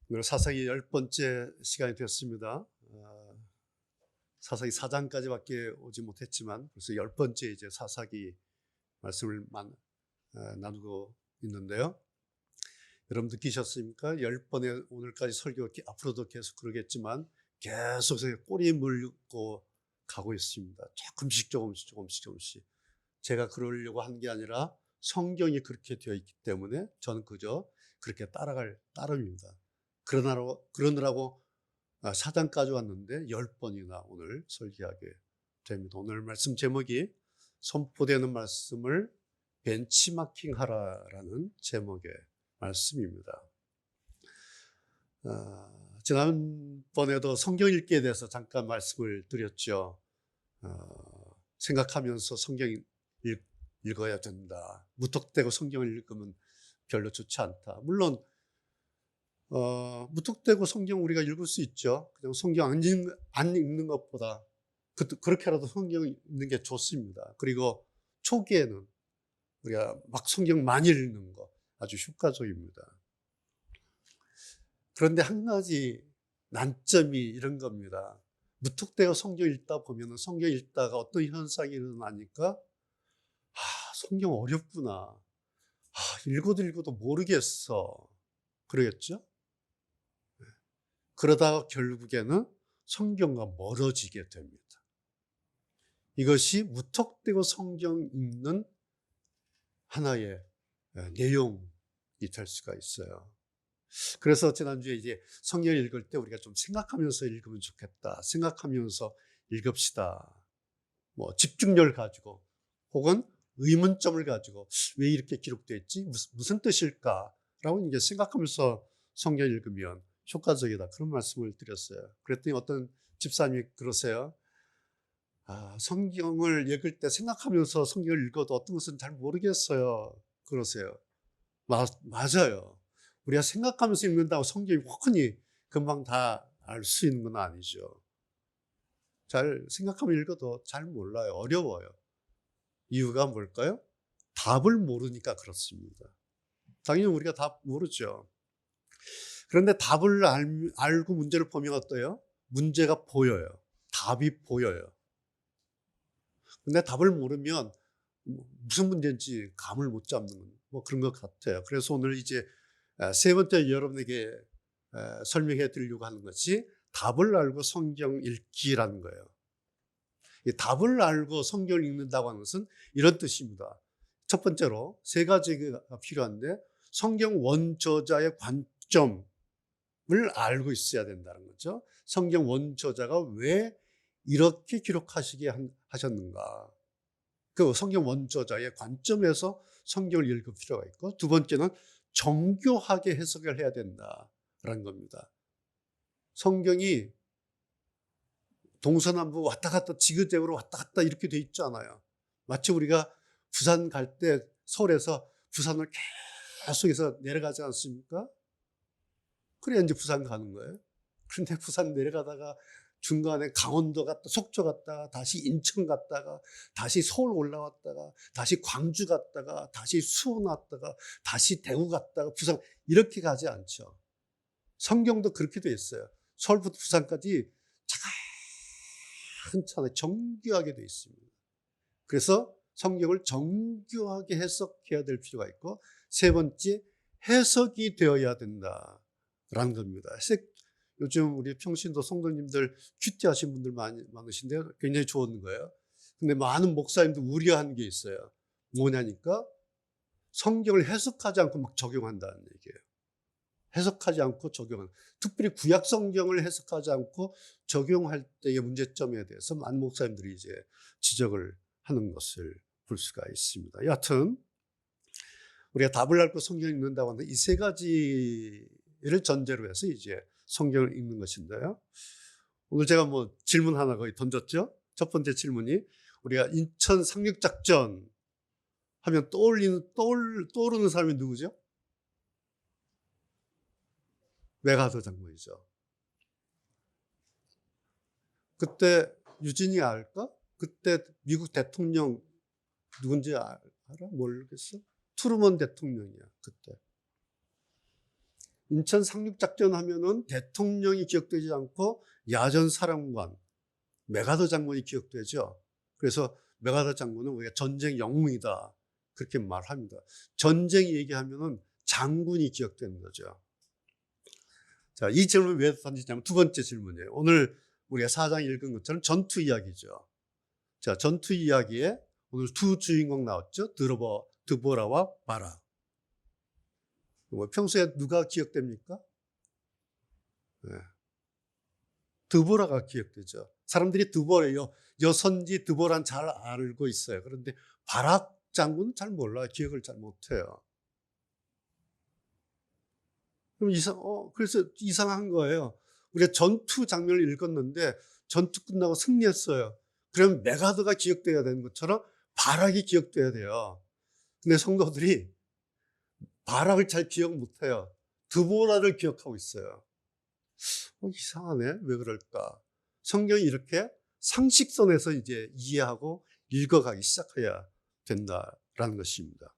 오늘 사사기 10번째 시간이 되었습니다. 사사기 4장까지밖에 오지 못했지만 벌써 10번째 이제 사사기 말씀을 나누고 있는데요. 여러분 느끼셨습니까? 10번의 오늘까지 설교, 앞으로도 계속 그러겠지만 계속 꼬리에 물고 가고 있습니다. 조금씩. 제가 그러려고 한 게 아니라 성경이 그렇게 되어 있기 때문에 저는 그저 그렇게 따라갈 따름입니다. 그러느라고 4장까지 왔는데 10번이나 오늘 설교하게 됩니다. 오늘 말씀 제목이 선포되는 말씀을 벤치마킹 하라라는 제목의 말씀입니다. 지난번에도 성경 읽기에 대해서 잠깐 말씀을 드렸죠. 생각하면서 성경 읽어야 된다. 무턱대고 성경을 읽으면 별로 좋지 않다. 물론 무턱대고 성경 우리가 읽을 수 있죠. 그냥 성경 안 읽는 것보다 그렇게라도 성경 읽는 게 좋습니다. 그리고 초기에는 우리가 막 성경 많이 읽는 거 아주 효과적입니다. 그런데 한 가지 난점이 이런 겁니다. 무턱대고 성경 읽다 보면 성경 읽다가 어떤 현상이 일어나니까 성경 어렵구나. 읽어도 모르겠어. 그러겠죠? 그러다가 결국에는 성경과 멀어지게 됩니다. 이것이 무턱대고 성경 읽는 하나의 내용이 될 수가 있어요. 그래서 지난주에 이제 성경 읽을 때 우리가 좀 생각하면서 읽으면 좋겠다. 생각하면서 읽읍시다. 집중력을 가지고 혹은 의문점을 가지고 왜 이렇게 기록되어 있지? 무슨 뜻일까라고 이제 생각하면서 성경 읽으면 효과적이다. 그런 말씀을 드렸어요. 그랬더니 어떤 집사님이 그러세요. 성경을 읽을 때 생각하면서 성경을 읽어도 어떤 것은 잘 모르겠어요. 그러세요. 맞아요. 우리가 생각하면서 읽는다고 성경이 훤히 금방 다 알 수 있는 건 아니죠. 잘 생각하면 읽어도 잘 몰라요. 어려워요. 이유가 뭘까요? 답을 모르니까 그렇습니다. 당연히 우리가 답 모르죠. 그런데 답을 알고 문제를 보면 어때요? 문제가 보여요. 답이 보여요. 근데 답을 모르면 무슨 문제인지 감을 못 잡는 그런 것 같아요. 그래서 오늘 이제 세 번째 여러분에게 설명해 드리려고 하는 것이 답을 알고 성경 읽기라는 거예요. 이 답을 알고 성경을 읽는다고 하는 것은 이런 뜻입니다. 첫 번째로 세 가지가 필요한데 성경 원저자의 관점을 알고 있어야 된다는 거죠. 성경 원저자가 왜 이렇게 기록하시게 하셨는가. 그 성경 원저자의 관점에서 성경을 읽을 필요가 있고, 두 번째는 정교하게 해석을 해야 된다라는 겁니다. 성경이 동서남북 왔다 갔다 지그재그로 왔다 갔다 이렇게 돼 있잖아요. 마치 우리가 부산 갈 때 서울에서 부산을 계속해서 내려가지 않습니까? 그래야 이제 부산 가는 거예요. 그런데 부산 내려가다가 중간에 강원도 갔다 속초 갔다가 다시 인천 갔다가 다시 서울 올라왔다가 다시 광주 갔다가 다시 수원 왔다가 다시 대구 갔다가 부산 이렇게 가지 않죠. 성경도 그렇게 돼 있어요. 서울부터 부산까지 차근차근 정교하게 돼 있습니다. 그래서 성경을 정교하게 해석해야 될 필요가 있고, 세 번째 해석이 되어야 된다라는 겁니다. 요즘 우리 평신도 성도님들 큐티하신 분들 많으신데 굉장히 좋은 거예요. 근데 많은 목사님들 우려하는 게 있어요. 뭐냐니까 성경을 해석하지 않고 막 적용한다는 얘기예요. 해석하지 않고 적용하는, 특별히 구약 성경을 해석하지 않고 적용할 때의 문제점에 대해서 많은 목사님들이 이제 지적을 하는 것을 볼 수가 있습니다. 여하튼 우리가 답을 앓고 성경을 읽는다고 하는데 이 세 가지를 전제로 해서 이제 성경을 읽는 것인데요. 오늘 제가 질문 하나 거의 던졌죠. 첫 번째 질문이 우리가 인천 상륙작전 하면 떠오르는 사람이 누구죠? 메가더 장군이죠. 그때 유진이 알까? 그때 미국 대통령 누군지 알아? 모르겠어? 트루먼 대통령이야, 그때. 인천 상륙작전 하면은 대통령이 기억되지 않고 야전 사령관, 메가더 장군이 기억되죠. 그래서 메가더 장군은 우리가 전쟁 영웅이다. 그렇게 말합니다. 전쟁 얘기하면은 장군이 기억되는 거죠. 자, 이 질문을 왜 던지냐면 두 번째 질문이에요. 오늘 우리가 4장 읽은 것처럼 전투 이야기죠. 자, 전투 이야기에 오늘 두 주인공 나왔죠. 드보라와 바락. 평소에 누가 기억됩니까? 네. 드보라가 기억되죠. 사람들이 드보라요. 여선지 드보라는 잘 알고 있어요. 그런데 바락 장군은 잘 몰라요. 기억을 잘 못해요. 그럼 그래서 이상한 거예요. 우리가 전투 장면을 읽었는데 전투 끝나고 승리했어요. 그럼 메가더가 기억돼야 되는 것처럼 바락이 기억돼야 돼요. 근데 성도들이 바락을 잘 기억 못해요. 드보라를 기억하고 있어요. 이상하네. 왜 그럴까? 성경이 이렇게 상식선에서 이제 이해하고 읽어가기 시작해야 된다라는 것입니다.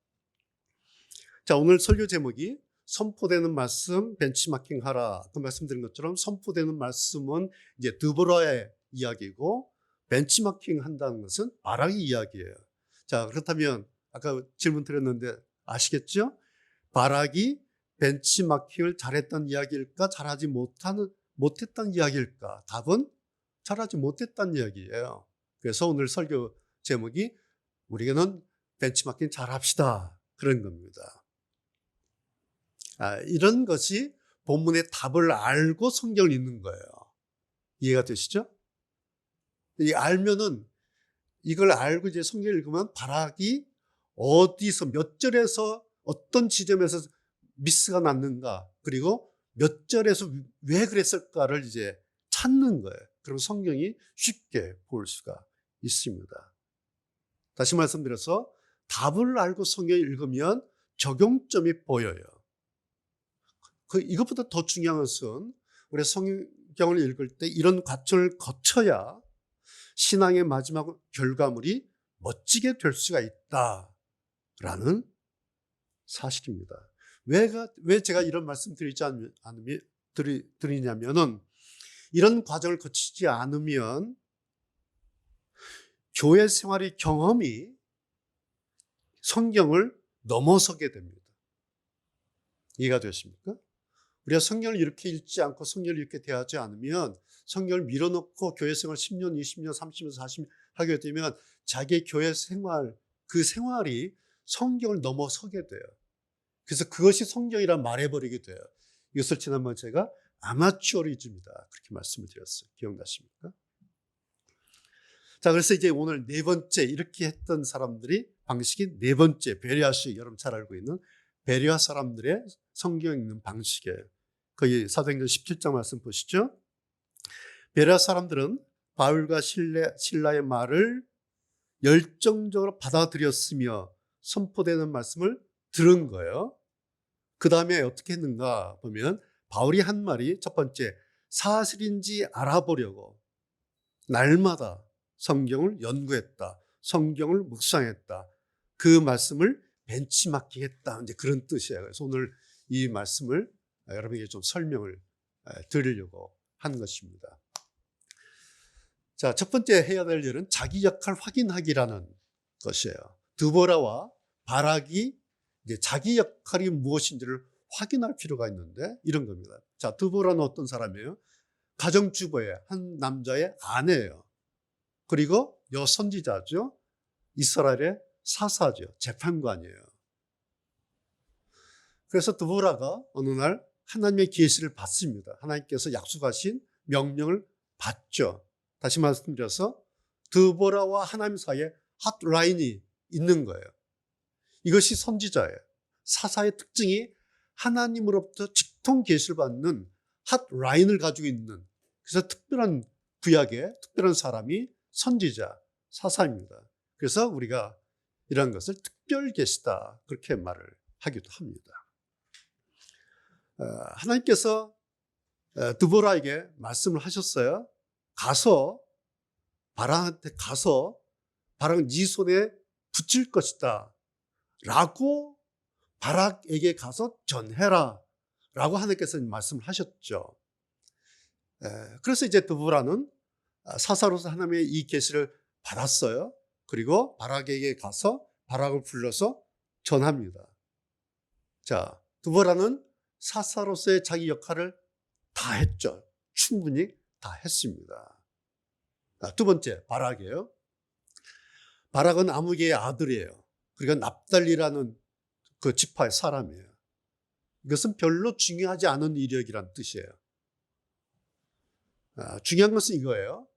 자, 오늘 설교 제목이 선포되는 말씀 벤치마킹 하라. 그 말씀드린 것처럼 선포되는 말씀은 이제 드보라의 이야기고 벤치마킹 한다는 것은 바락의 이야기예요. 자, 그렇다면 아까 질문 드렸는데 아시겠죠? 바락이 벤치마킹을 잘했던 이야기일까? 잘하지 못했던 이야기일까? 답은 잘하지 못했던 이야기예요. 그래서 오늘 설교 제목이 우리는 벤치마킹 잘합시다. 그런 겁니다. 이런 것이 본문의 답을 알고 성경을 읽는 거예요. 이해가 되시죠? 이걸 알고 이제 성경을 읽으면 바락이 어디서 몇 절에서 어떤 지점에서 미스가 났는가, 그리고 몇 절에서 왜 그랬을까를 이제 찾는 거예요. 그럼 성경이 쉽게 볼 수가 있습니다. 다시 말씀드려서 답을 알고 성경을 읽으면 적용점이 보여요. 이것보다 더 중요한 것은 우리 성경을 읽을 때 이런 과정을 거쳐야 신앙의 마지막 결과물이 멋지게 될 수가 있다라는 사실입니다. 왜 제가 이런 말씀 드리냐면은 이런 과정을 거치지 않으면 교회 생활의 경험이 성경을 넘어서게 됩니다. 이해가 되십니까? 우리가 성경을 이렇게 읽지 않고 성경을 이렇게 대하지 않으면 성경을 밀어넣고 교회 생활 10년, 20년, 30년, 40년 하게 되면 자기의 교회 생활, 그 생활이 성경을 넘어서게 돼요. 그래서 그것이 성경이라 말해버리게 돼요. 이것을 지난번 제가 아마추어리즘이다 그렇게 말씀을 드렸어요. 기억나십니까? 자, 그래서 이제 오늘 네 번째 이렇게 했던 사람들이 방식이 네 번째 베레아식, 여러분 잘 알고 있는 베레아 사람들의 성경 읽는 방식이에요. 거기 사도행전 17장 말씀 보시죠. 베레아 사람들은 바울과 실라의 말을 열정적으로 받아들였으며 선포되는 말씀을 들은 거예요. 그 다음에 어떻게 했는가 보면 바울이 한 말이 첫 번째, 사실인지 알아보려고 날마다 성경을 연구했다. 성경을 묵상했다. 그 말씀을 벤치마킹했다. 이제 그런 뜻이에요. 그래서 오늘 이 말씀을 여러분에게 좀 설명을 드리려고 한 것입니다. 자, 첫 번째 해야 될 일은 자기 역할 확인하기라는 것이에요. 드보라와 바락이 이제 자기 역할이 무엇인지를 확인할 필요가 있는데 이런 겁니다. 자, 드보라는 어떤 사람이에요? 가정주부의 한 남자의 아내예요. 그리고 여선지자죠. 이스라엘의 사사죠. 재판관이에요. 그래서 드보라가 어느 날 하나님의 계시를 받습니다. 하나님께서 약속하신 명령을 받죠. 다시 말씀드려서 드보라와 하나님 사이에 핫라인이 있는 거예요. 이것이 선지자예요. 사사의 특징이 하나님으로부터 직통 계시를 받는 핫라인을 가지고 있는, 그래서 특별한 구약의 특별한 사람이 선지자, 사사입니다. 그래서 우리가 이런 것을 특별 계시다 그렇게 말을 하기도 합니다. 하나님께서 드보라에게 말씀을 하셨어요. 바락한테 가서 바락 네 손에 붙일 것이다 라고 바락에게 가서 전해라 라고 하나님께서 말씀을 하셨죠. 그래서 이제 드보라는 사사로서 하나님의 이 계시를 받았어요. 그리고 바락에게 가서 바락을 불러서 전합니다. 자, 드보라는 사사로서의 자기 역할을 다 했죠. 충분히 다 했습니다. 두 번째, 바락이에요. 바락은 아무개의 아들이에요. 그리고 납달리라는 그 지파의 사람이에요. 이것은 별로 중요하지 않은 이력이란 뜻이에요. 중요한 것은 이거예요.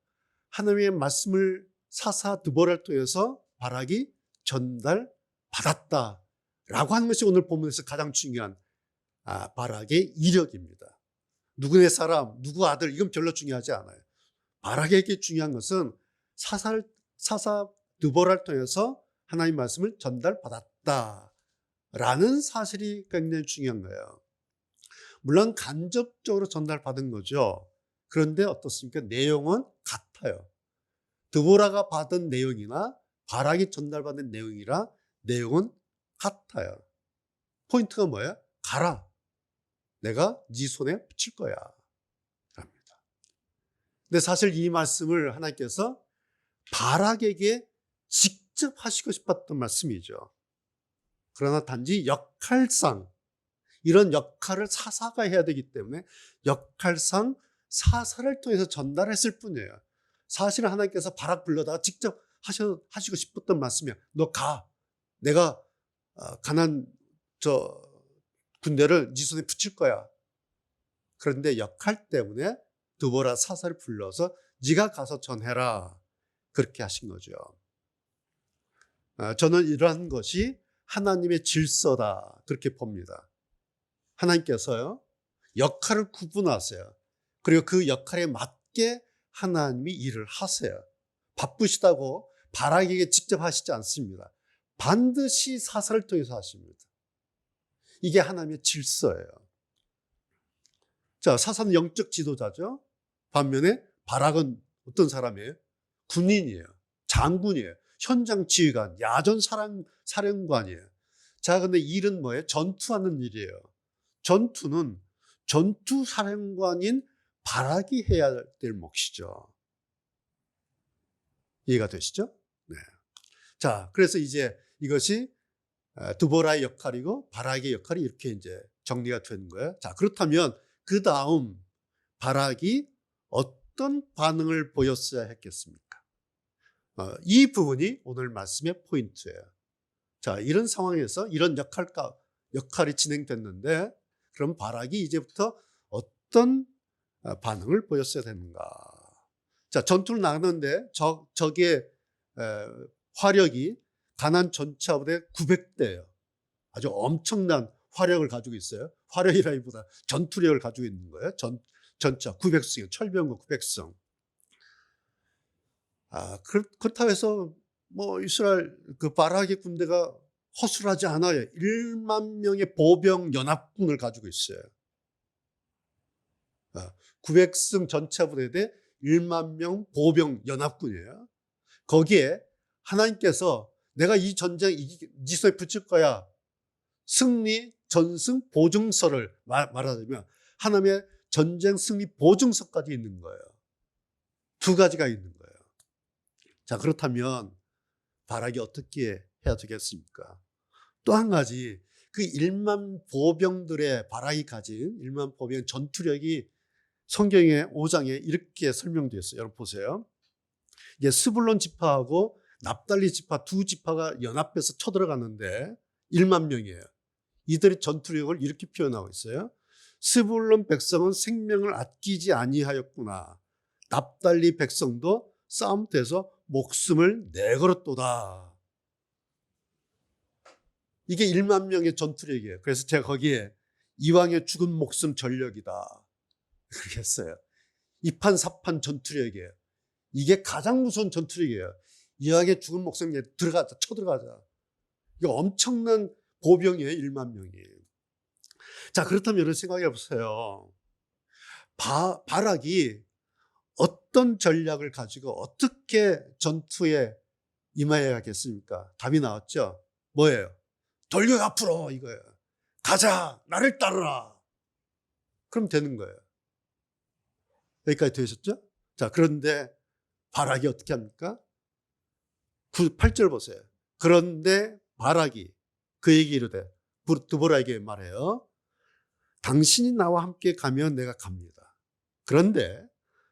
하나님의 말씀을 사사 드보라를 통해서 바락이 전달받았다라고 하는 것이 오늘 본문에서 가장 중요한 바락의 이력입니다. 누구네 사람, 누구 아들, 이건 별로 중요하지 않아요. 바락에게 중요한 것은 사사 드보라를 통해서 하나님 말씀을 전달받았다라는 사실이 굉장히 중요한 거예요. 물론 간접적으로 전달받은 거죠. 그런데 어떻습니까? 내용은 같아요. 드보라가 받은 내용이나 바락이 전달받은 내용이라 내용은 같아요. 포인트가 뭐예요? 가라. 내가 네 손에 붙일 거야.랍니다. 근데 사실 이 말씀을 하나님께서 바락에게 직접 하시고 싶었던 말씀이죠. 그러나 단지 역할상 이런 역할을 사사가 해야 되기 때문에 역할상 사사를 통해서 전달했을 뿐이에요. 사실은 하나님께서 바락 불러다가 직접 하시고 싶었던 말씀이야. 너 가. 내가 가난 군대를 네 손에 붙일 거야. 그런데 역할 때문에 드보라 사사를 불러서 네가 가서 전해라. 그렇게 하신 거죠. 저는 이러한 것이 하나님의 질서다. 그렇게 봅니다. 하나님께서요, 역할을 구분하세요. 그리고 그 역할에 맞게 하나님이 일을 하세요. 바쁘시다고 바락에게 직접 하시지 않습니다. 반드시 사사를 통해서 하십니다. 이게 하나님의 질서예요. 자, 사사는 영적 지도자죠. 반면에 바락은 어떤 사람이에요? 군인이에요. 장군이에요. 현장 지휘관, 야전 사령관이에요. 자, 근데 일은 뭐예요? 전투하는 일이에요. 전투는 전투 사령관인 바락이 해야 될 몫이죠. 이해가 되시죠? 네. 자, 그래서 이제 이것이 드보라의 역할이고 바락의 역할이 이렇게 이제 정리가 되는 거예요. 자, 그렇다면 그 다음 바락이 어떤 반응을 보였어야 했겠습니까? 이 부분이 오늘 말씀의 포인트예요. 자, 이런 상황에서 이런 역할이 진행됐는데 그럼 바락이 이제부터 어떤 반응을 보였어야 되는가? 자, 전투를 나가는데 적의 화력이 가나안 전차 부대 900대예요. 아주 엄청난 화력을 가지고 있어요. 화력이라기보다 전투력을 가지고 있는 거예요. 전차 900승, 철병거 900승. 그렇다고 해서 뭐 이스라엘 그 바락의 군대가 허술하지 않아요. 1만 명의 보병 연합군을 가지고 있어요. 900승 전차 부대대 1만 명 보병 연합군이에요. 거기에 하나님께서 내가 이 전쟁 네 손에 붙일 거야. 승리 전승 보증서를 말하자면 하나님의 전쟁 승리 보증서까지 있는 거예요. 두 가지가 있는 거예요. 자, 그렇다면 바락이 어떻게 해야 되겠습니까? 또 한 가지, 그 1만 보병들의 바락이 가진 1만 보병 전투력이 성경의 5장에 이렇게 설명되어 있어요. 여러분 보세요. 이제 스불론 지파하고 납달리 지파 두 지파가 연합해서 쳐들어가는데 1만 명이에요. 이들의 전투력을 이렇게 표현하고 있어요. 스불론 백성은 생명을 아끼지 아니하였구나. 납달리 백성도 싸움터에서 목숨을 내걸었도다. 이게 1만 명의 전투력이에요. 그래서 제가 거기에 이왕의 죽은 목숨 전력이다. 그렇게 했어요. 이판사판 전투력이에요. 이게 가장 무서운 전투력이에요. 이왕의 죽은 목숨 들어가자, 쳐들어가자. 이게 엄청난 보병이에요. 1만 명이. 자, 그렇다면 여러분 생각해 보세요. 바락이 어떤 전략을 가지고 어떻게 전투에 임해야겠습니까? 답이 나왔죠? 뭐예요? 돌격 앞으로 이거예요. 가자, 나를 따르라. 그럼 되는 거예요. 여기까지 되셨죠? 자, 그런데 바락이 어떻게 합니까? 8절 보세요. 그런데 바락이 그에게 이르되, 드보라에게 말해요. 당신이 나와 함께 가면 내가 갑니다. 그런데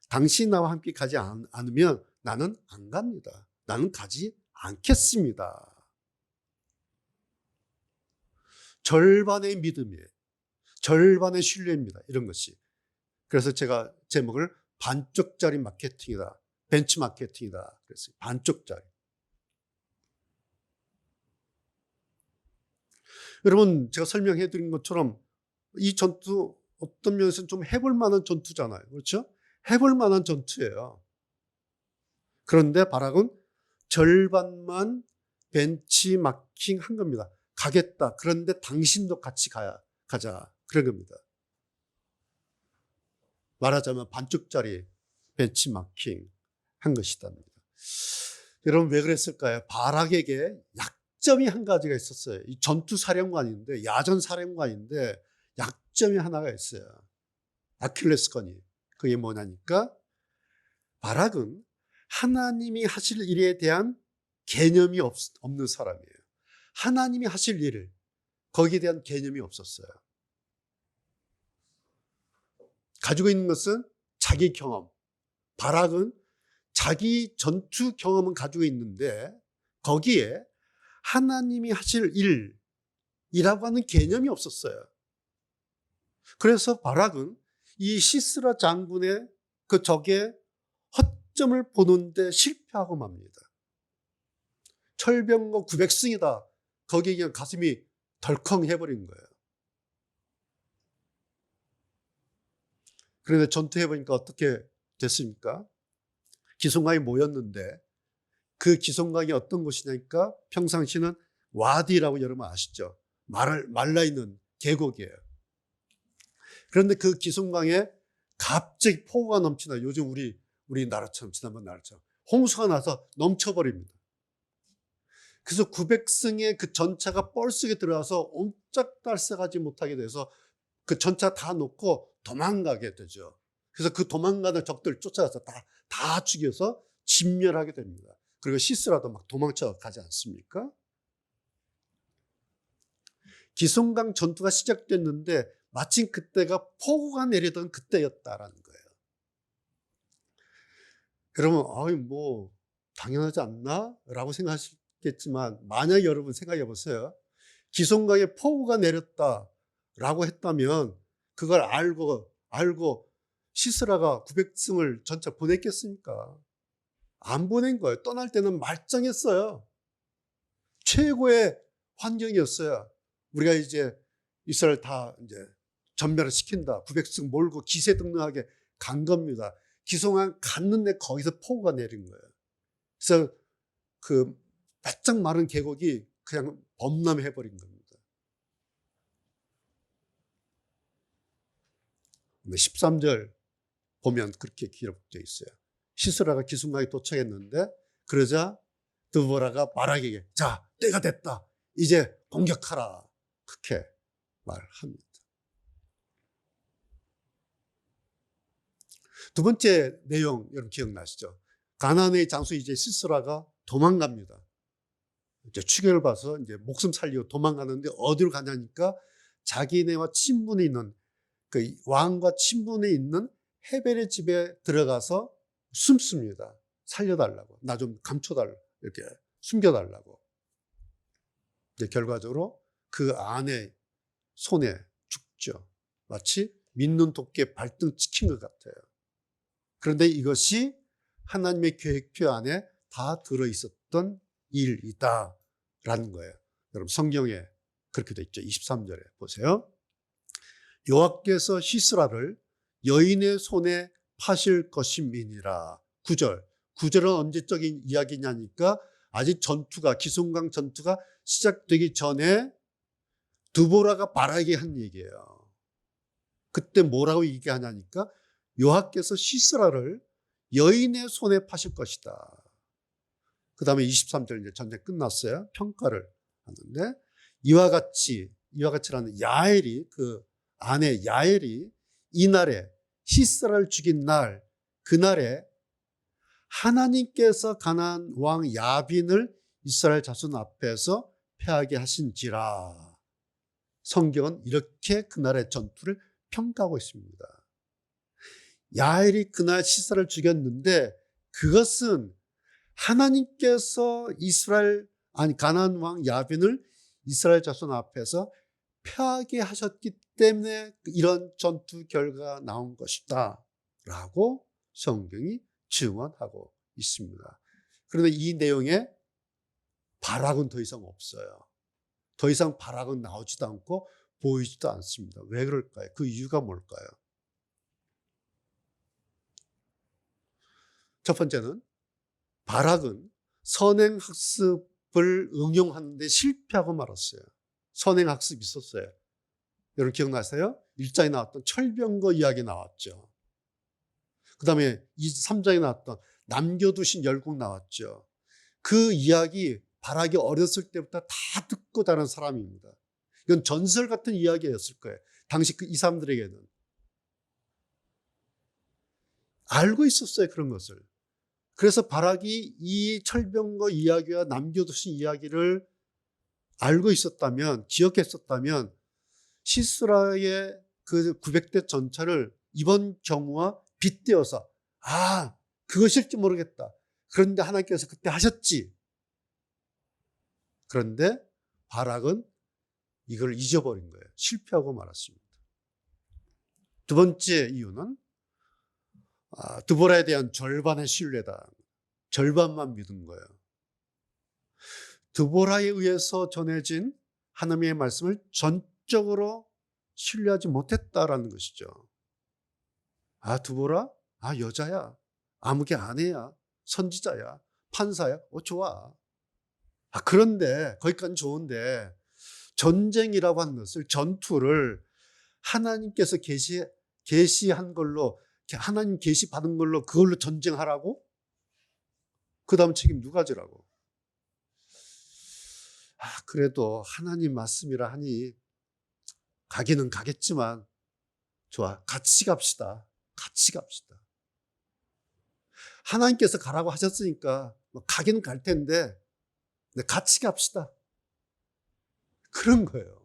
당신이 나와 함께 가지 않으면 나는 안 갑니다. 나는 가지 않겠습니다. 절반의 믿음이에요. 절반의 신뢰입니다. 이런 것이. 그래서 제가 제목을 반쪽짜리 마케팅이다. 벤치 마케팅이다. 그랬어요. 반쪽짜리. 여러분, 제가 설명해 드린 것처럼 이 전투 어떤 면에서는 좀 해볼 만한 전투잖아요. 그렇죠? 해볼 만한 전투예요. 그런데 바락은 절반만 벤치마킹 한 겁니다. 가겠다. 그런데 당신도 같이 가자. 그런 겁니다. 말하자면 반쪽짜리 벤치마킹 한 것이답니다. 여러분, 왜 그랬을까요? 바락에게 약점이 한 가지가 있었어요. 이 전투 사령관인데, 야전 사령관인데 약점이 하나가 있어요. 아킬레스건이. 그게 뭐냐니까, 바락은 하나님이 하실 일에 대한 개념이 없는 사람이에요. 하나님이 하실 일을, 거기에 대한 개념이 없었어요. 가지고 있는 것은 자기 경험. 바락은 자기 전투 경험은 가지고 있는데 거기에 하나님이 하실 일이라고 하는 개념이 없었어요. 그래서 바락은 이 시스라 장군의 그 적의 허점을 보는데 실패하고 맙니다. 철병거 900승이다. 거기에 그냥 가슴이 덜컹 해버린 거예요. 그런데 전투해보니까 어떻게 됐습니까? 기송강이 모였는데 그 기송강이 어떤 곳이냐니까 평상시는 와디라고 여러분 아시죠? 말라있는 계곡이에요. 그런데 그 기송강에 갑자기 폭우가 넘치나, 요즘 우리나라처럼, 지난번 나라처럼 홍수가 나서 넘쳐버립니다. 그래서 900승의 그 전차가 뻘속에 들어가서 옴짝달싹하지 못하게 돼서 그 전차 다 놓고 도망가게 되죠. 그래서 그 도망가는 적들 쫓아가서 다 죽여서 진멸하게 됩니다. 그리고 시스라도 막 도망쳐 가지 않습니까? 기송강 전투가 시작됐는데 마침 그때가 폭우가 내리던 그때였다라는 거예요. 여러분, 뭐 당연하지 않나? 라고 생각하시겠지만, 만약 여러분 생각해 보세요. 기송강에 폭우가 내렸다라고 했다면 그걸 알고 시스라가 900승을 전차 보냈겠습니까? 안 보낸 거예요. 떠날 때는 말짱했어요. 최고의 환경이었어요. 우리가 이제 이스라엘 다 이제 전멸을 시킨다. 900승 몰고 기세등등하게 간 겁니다. 기송강 갔는데 거기서 폭우가 내린 거예요. 그래서 그 바짝 마른 계곡이 그냥 범람해버린 겁니다. 13절 보면 그렇게 기록되어 있어요. 시스라가 기송강에 도착했는데 그러자 드보라가 바락에게, 자, 때가 됐다. 이제 공격하라. 그렇게 말합니다. 두 번째 내용 여러분 기억나시죠? 가나안의 장수 이제 시스라가 도망갑니다. 이제 추격을 봐서 이제 목숨 살리고 도망가는데 어디로 가냐니까 자기네와 친분이 있는 그 왕과 친분이 있는 헤벨의 집에 들어가서 숨습니다. 살려달라고, 나 좀 감춰달라, 이렇게 숨겨달라고. 이제 결과적으로 그 아내 손에 죽죠. 마치 믿는 도끼에 발등 찍힌 것 같아요. 그런데 이것이 하나님의 계획표 안에 다 들어있었던 일이다라는 거예요. 여러분, 성경에 그렇게 돼 있죠. 23절에 보세요. 여호와께서 시스라를 여인의 손에 파실 것임이니라. 9절은 언제적인 이야기냐니까 아직 기송강 전투가 시작되기 전에 드보라가 바락에게 한 얘기예요. 그때 뭐라고 얘기하냐니까 여호와께서 시스라를 여인의 손에 파실 것이다. 그 다음에 23절 이제 전쟁 끝났어요. 평가를 하는데 이와 같이라는 야엘이, 그 아내 야엘이 이날에 시스라를 죽인 날, 그날에 하나님께서 가나안 왕 야빈을 이스라엘 자손 앞에서 패하게 하신지라. 성경은 이렇게 그날의 전투를 평가하고 있습니다. 야엘이 그날 시스라를 죽였는데 그것은 하나님께서 가나안 왕 야빈을 이스라엘 자손 앞에서 패하게 하셨기 때문에 이런 전투 결과가 나온 것이다 라고 성경이 증언하고 있습니다. 그런데 이 내용에 발악은 더 이상 없어요. 더 이상 발악은 나오지도 않고 보이지도 않습니다. 왜 그럴까요? 그 이유가 뭘까요? 첫 번째는 발악은 선행학습을 응용하는데 실패하고 말았어요. 선행학습이 있었어요. 여러분 기억나세요? 1장에 나왔던 철병거 이야기 나왔죠. 그 다음에 3장에 나왔던 남겨두신 열국 나왔죠. 그 이야기 발악이 어렸을 때부터 다 듣고 다른 사람입니다. 이건 전설 같은 이야기였을 거예요. 당시 이 사람들에게는. 알고 있었어요, 그런 것을. 그래서 발악이 이 철병거 이야기와 남겨두신 이야기를 알고 있었다면, 기억했었다면 시스라의 그 900대 전차를 이번 경우와 빗대어서 그것일지 모르겠다. 그런데 하나님께서 그때 하셨지. 그런데 발악은 이걸 잊어버린 거예요. 실패하고 말았습니다. 두 번째 이유는 드보라에 대한 절반의 신뢰다. 절반만 믿은 거예요. 드보라에 의해서 전해진 하나님의 말씀을 전적으로 신뢰하지 못했다라는 것이죠. 드보라? 여자야. 아무개 아내야. 선지자야. 판사야. 좋아. 그런데 거기까지는 좋은데 전쟁이라고 하는 것을, 전투를 하나님께서 계시한 걸로, 하나님 계시 받은 걸로 그걸로 전쟁하라고? 그 다음 책임 누가 지라고? 그래도 하나님 말씀이라 하니 가기는 가겠지만 좋아, 같이 갑시다. 같이 갑시다. 하나님께서 가라고 하셨으니까 가기는 갈 텐데 같이 갑시다. 그런 거예요.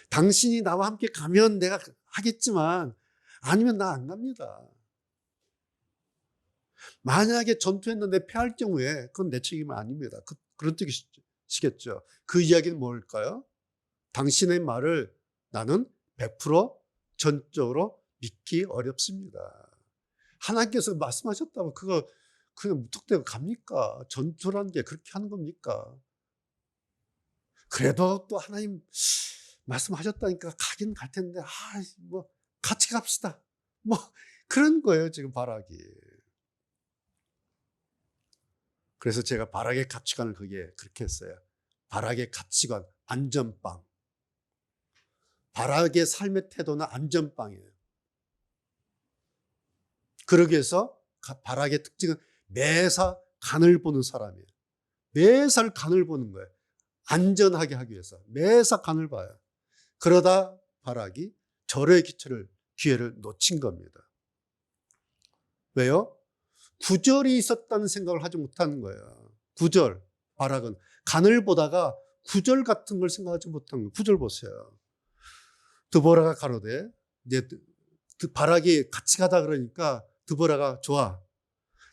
당신이 나와 함께 가면 내가 하겠지만 아니면 나 안 갑니다. 만약에 전투했는데 패할 경우에 그건 내 책임은 아닙니다. 그런 뜻이시겠죠. 그 이야기는 뭘까요? 당신의 말을 나는 100% 전적으로 믿기 어렵습니다. 하나님께서 말씀하셨다면 그거 그냥 무턱대고 갑니까? 전투라는 게 그렇게 하는 겁니까? 그래도 또 하나님 말씀하셨다니까 가긴 갈 텐데 같이 갑시다. 그런 거예요, 지금 발악이. 그래서 제가 발악의 가치관을 그렇게 했어요. 발악의 가치관, 안전빵. 발악의 삶의 태도는 안전빵이에요. 그러기 위해서 발악의 특징은 매사 간을 보는 사람이에요. 매사 간을 보는 거예요. 안전하게 하기 위해서 매사 간을 봐요. 그러다 발악이 절의 기회를 놓친 겁니다. 왜요? 구절이 있었다는 생각을 하지 못하는 거예요. 구절, 발악은 간을 보다가 구절 같은 걸 생각하지 못한 거예요. 구절 보세요. 드보라가 가로되, 이제 발악이 같이 가다 그러니까 드보라가 좋아.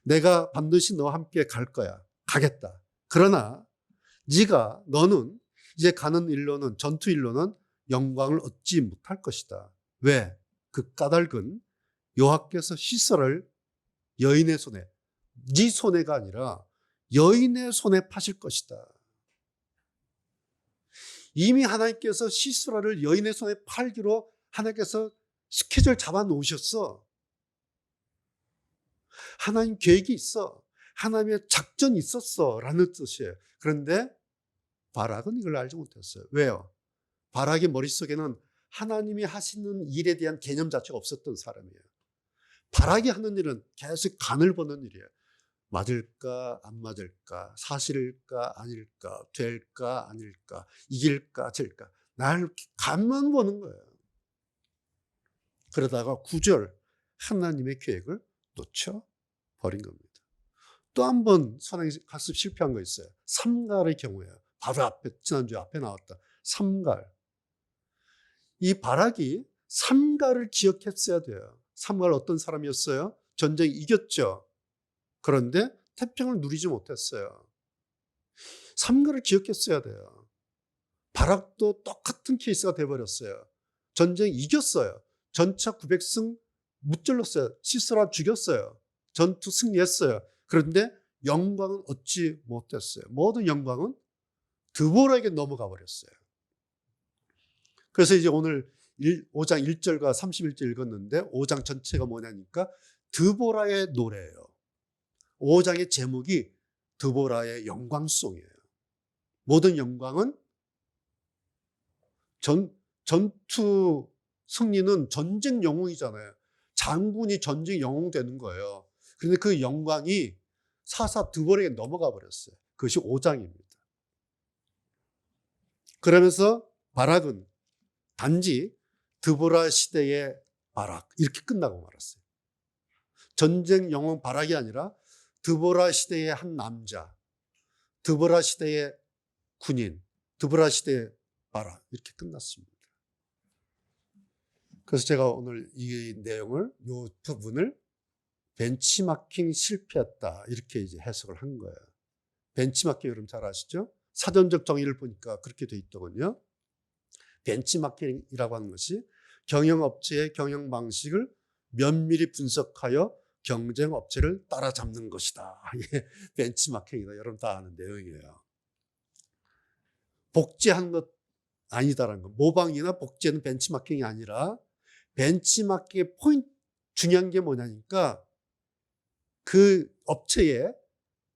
내가 반드시 너와 함께 갈 거야. 가겠다. 그러나 너는 이제 가는 일로는, 전투 일로는 영광을 얻지 못할 것이다. 왜? 그 까닭은 여호와께서 시스라를 여인의 손에, 네 손에가 아니라 여인의 손에 파실 것이다. 이미 하나님께서 시스라를 여인의 손에 팔기로 하나님께서 스케줄 잡아 놓으셨어. 하나님 계획이 있어. 하나님의 작전이 있었어. 라는 뜻이에요. 그런데 발악은 이걸 알지 못했어요. 왜요? 발악의 머릿속에는 하나님이 하시는 일에 대한 개념 자체가 없었던 사람이에요. 발악이 하는 일은 계속 간을 보는 일이에요. 맞을까 안 맞을까, 사실일까 아닐까, 될까 아닐까, 이길까 질까, 날 간만 보는 거예요. 그러다가 구절 하나님의 계획을 놓쳐버린 겁니다. 또 한 번 선행학습 실패한 거 있어요. 삼갈의 경우예요. 바로 앞에, 지난주 앞에 나왔다. 삼갈. 이 바락이 삼갈을 기억했어야 돼요. 삼갈 어떤 사람이었어요? 전쟁 이겼죠. 그런데 태평을 누리지 못했어요. 삼갈을 기억했어야 돼요. 바락도 똑같은 케이스가 돼버렸어요. 전쟁 이겼어요. 전차 900승 무찔렀어요. 시스라 죽였어요. 전투 승리했어요. 그런데 영광은 얻지 못했어요. 모든 영광은 드보라에게 넘어가 버렸어요. 그래서 이제 오늘 5장 1절과 31절 읽었는데 5장 전체가 뭐냐니까 드보라의 노래예요. 5장의 제목이 드보라의 영광송이에요. 모든 영광은 전투 승리는 전쟁 영웅이잖아요. 장군이 전쟁 영웅 되는 거예요. 그런데 그 영광이 사사 드보라에게 넘어가 버렸어요. 그것이 5장입니다. 그러면서 바락은 단지 드보라 시대의 바락 이렇게 끝나고 말았어요. 전쟁 영웅 바락이 아니라 드보라 시대의 한 남자, 드보라 시대의 군인, 드보라 시대의 바락 이렇게 끝났습니다. 그래서 제가 오늘 이 내용을, 이 부분을 벤치마킹 실패했다 이렇게 이제 해석을 한 거예요. 벤치마킹 여러분 잘 아시죠? 사전적 정의를 보니까 그렇게 돼 있더군요. 벤치마킹이라고 하는 것이 경영업체의 경영 방식을 면밀히 분석하여 경쟁업체를 따라잡는 것이다. 이게 벤치마킹이다. 여러분 다 아는 내용이에요. 복제한 것 아니다라는 거. 모방이나 복제는 벤치마킹이 아니라 벤치마킹의 포인트, 중요한 게 뭐냐니까 그 업체의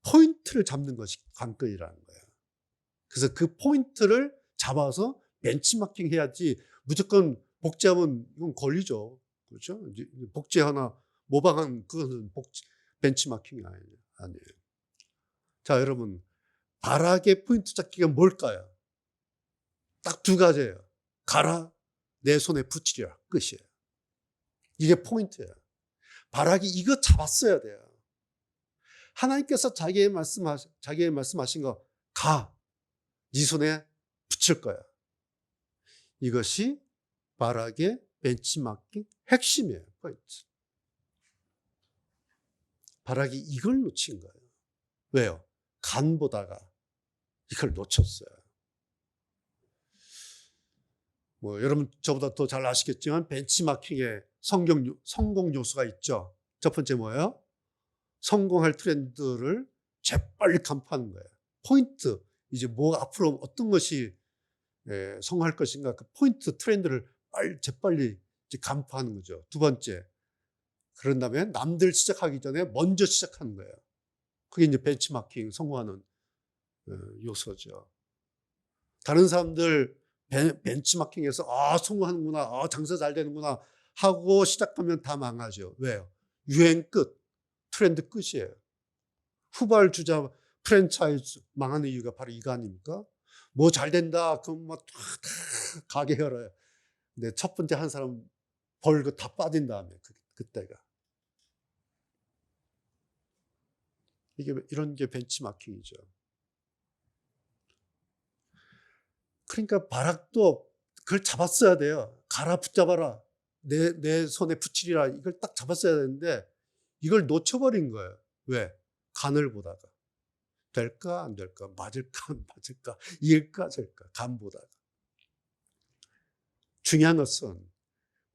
포인트를 잡는 것이 관건이라는 거예요. 그래서 그 포인트를 잡아서 벤치마킹 해야지 무조건 복제하면 이건 걸리죠. 그렇죠? 복제 하나, 모방한 그것은 벤치마킹이 아니에요. 자, 여러분. 바락의 포인트 잡기가 뭘까요? 딱 두 가지예요. 가라, 내 손에 붙이리라. 끝이에요. 이게 포인트예요. 바락이 이거 잡았어야 돼요. 하나님께서 자기의 말씀하신 거, 가, 네 손에 붙일 거야. 이것이 바락의 벤치마킹 핵심이에요. 포인트. 바락이 이걸 놓친 거예요. 왜요? 간 보다가 이걸 놓쳤어요. 뭐 여러분 저보다 더 잘 아시겠지만 벤치마킹의 성공 요소가 있죠. 첫 번째 뭐예요? 성공할 트렌드를 재빨리 간파하는 거예요. 포인트, 이제 뭐 앞으로 어떤 것이 성공할 것인가 그 포인트 트렌드를 재빨리 이제 간파하는 거죠. 두 번째, 그런 다음에 남들 시작하기 전에 먼저 시작하는 거예요. 그게 이제 벤치마킹 성공하는 요소죠. 다른 사람들 벤치마킹에서 성공하는구나, 장사 잘 되는구나 하고 시작하면 다 망하죠. 왜요? 유행 끝, 트렌드 끝이에요. 후발주자 프랜차이즈 망하는 이유가 바로 이거 아닙니까? 뭐 잘 된다, 그럼 막 다 가게 열어요. 근데 첫 번째 한 사람 벌고 다 빠진 다음에 그때가. 이런 게 벤치마킹이죠. 그러니까 바락도 그걸 잡았어야 돼요. 가라, 붙잡아라. 내 손에 붙이리라. 이걸 딱 잡았어야 되는데 이걸 놓쳐버린 거예요. 왜? 간을 보다가. 될까 안 될까? 맞을까 안 맞을까? 이일까 절까? 간 보다가. 중요한 것은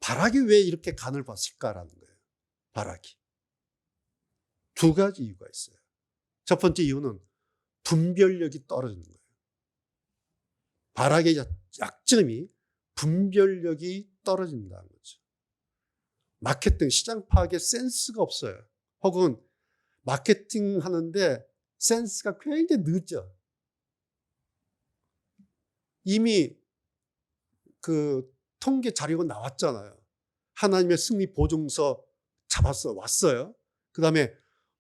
바락이 왜 이렇게 간을 봤을까라는 거예요. 바락이. 두 가지 이유가 있어요. 첫 번째 이유는 분별력이 떨어지는 거예요. 바락의 약점이 분별력이 떨어진다는 거죠. 마케팅, 시장 파악에 센스가 없어요. 혹은 마케팅 하는데 센스가 굉장히 늦죠. 이미 그 통계 자료가 나왔잖아요. 하나님의 승리 보증서 왔어요. 그 다음에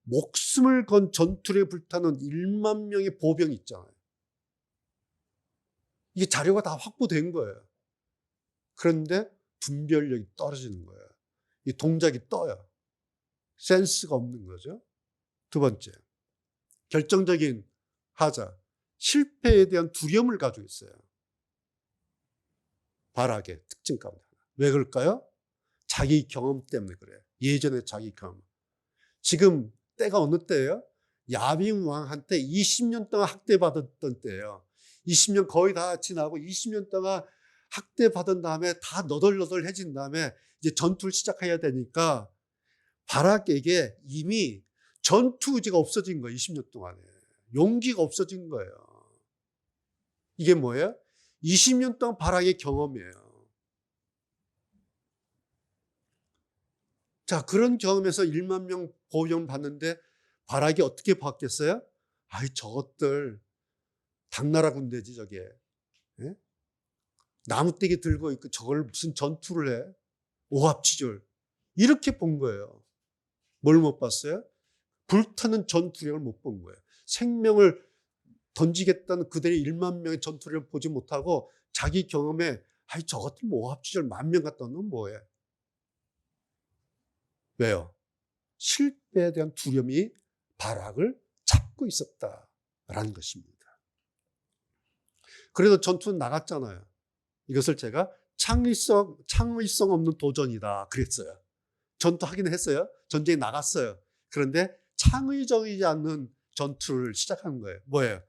목숨을 건 전투에 불타는 1만 명의 보병이 있잖아요. 이게 자료가 다 확보된 거예요. 그런데 분별력이 떨어지는 거예요. 이 동작이 떠요. 센스가 없는 거죠. 두 번째, 결정적인 하자. 실패에 대한 두려움을 가지고 있어요. 바락의 특징 가운데 하나. 왜 그럴까요? 자기 경험 때문에 그래요. 예전에 자기 경험. 지금 때가 어느 때예요? 야빈 왕한테 20년 동안 학대받았던 때예요. 20년 거의 다 지나고 20년 동안 학대받은 다음에 다 너덜너덜해진 다음에 이제 전투를 시작해야 되니까 바락에게 이미 전투 의지가 없어진 거예요. 20년 동안에. 용기가 없어진 거예요. 이게 뭐예요? 20년 동안 바락의 경험이에요. 자, 그런 경험에서 1만 명 보호령 받는데 바락이 어떻게 바뀌었어요? 아이, 저것들 당나라 군대지 저게. 예? 나무떼기 들고 있고 저걸 무슨 전투를 해? 오합지졸. 이렇게 본 거예요. 뭘 못 봤어요? 불타는 전투력을 못 본 거예요. 생명을 던지겠다는 그들의 1만 명의 전투력을 보지 못하고 자기 경험에 아이, 저것들 뭐 오합지졸 10,000명 갖다 놓으면 뭐해? 왜요? 실패에 대한 두려움이 바락을 잡고 있었다라는 것입니다. 그래도 전투는 나갔잖아요. 이것을 제가 창의성 없는 도전이다 그랬어요. 전투하긴 했어요. 전쟁에 나갔어요. 그런데 창의적이지 않는 전투를 시작한 거예요. 뭐예요?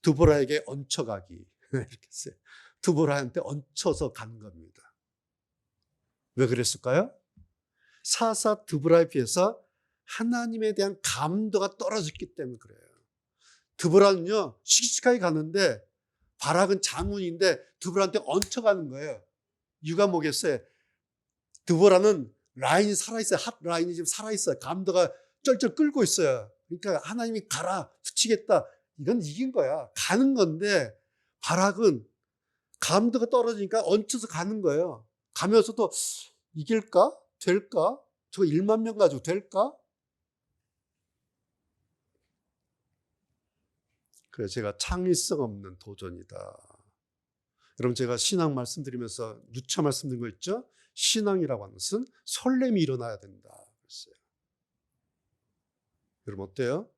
드보라에게 얹혀가기. 이렇게 했어요. 드보라한테 얹혀서 간 겁니다. 왜 그랬을까요? 사사 드보라에 비해서 하나님에 대한 감도가 떨어졌기 때문에 그래요. 드보라는요, 씩씩하게 가는데 바락은 장군인데 드보라한테 얹혀가는 거예요. 이유가 뭐겠어요? 드보라는 라인이 살아있어요. 핫 라인이 지금 살아있어요. 감도가 쩔쩔 끌고 있어요. 그러니까 하나님이 가라, 붙이겠다. 이건 이긴 거야. 가는 건데 바락은 감도가 떨어지니까 얹혀서 가는 거예요. 가면서도 이길까? 될까? 저 1만 명 가지고 될까? 그래서 제가 창의성 없는 도전이다. 여러분, 제가 신앙 말씀드리면서 누차 말씀드린 거 있죠? 신앙이라고 하는 것은 설렘이 일어나야 된다 그랬어요. 여러분 어때요?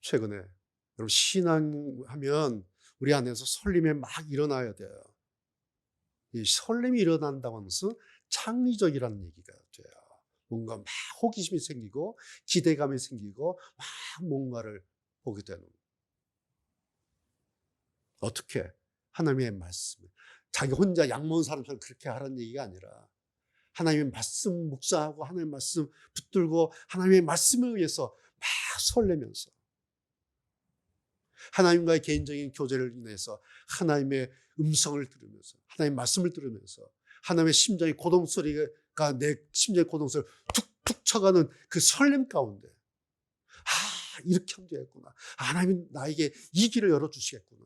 최근에 여러분 신앙하면 우리 안에서 설렘이 막 일어나야 돼요. 이 설렘이 일어난다고 하는 것은 창의적이라는 얘기가 돼요. 뭔가 막 호기심이 생기고 기대감이 생기고 막 뭔가를 보게 되는. 어떻게? 하나님의 말씀. 자기 혼자 약 먹은 사람처럼 그렇게 하라는 얘기가 아니라 하나님의 말씀 묵상하고 하나님의 말씀 붙들고 하나님의 말씀을 위해서 막 설레면서 하나님과의 개인적인 교제를 인해서 하나님의 음성을 들으면서 하나님의 말씀을 들으면서 하나님의 심장의 고동소리가 내 심장의 고동소리를 툭툭 쳐가는 그 설렘 가운데 이렇게 하면 되겠구나. 하나님이 나에게 이 길을 열어주시겠구나.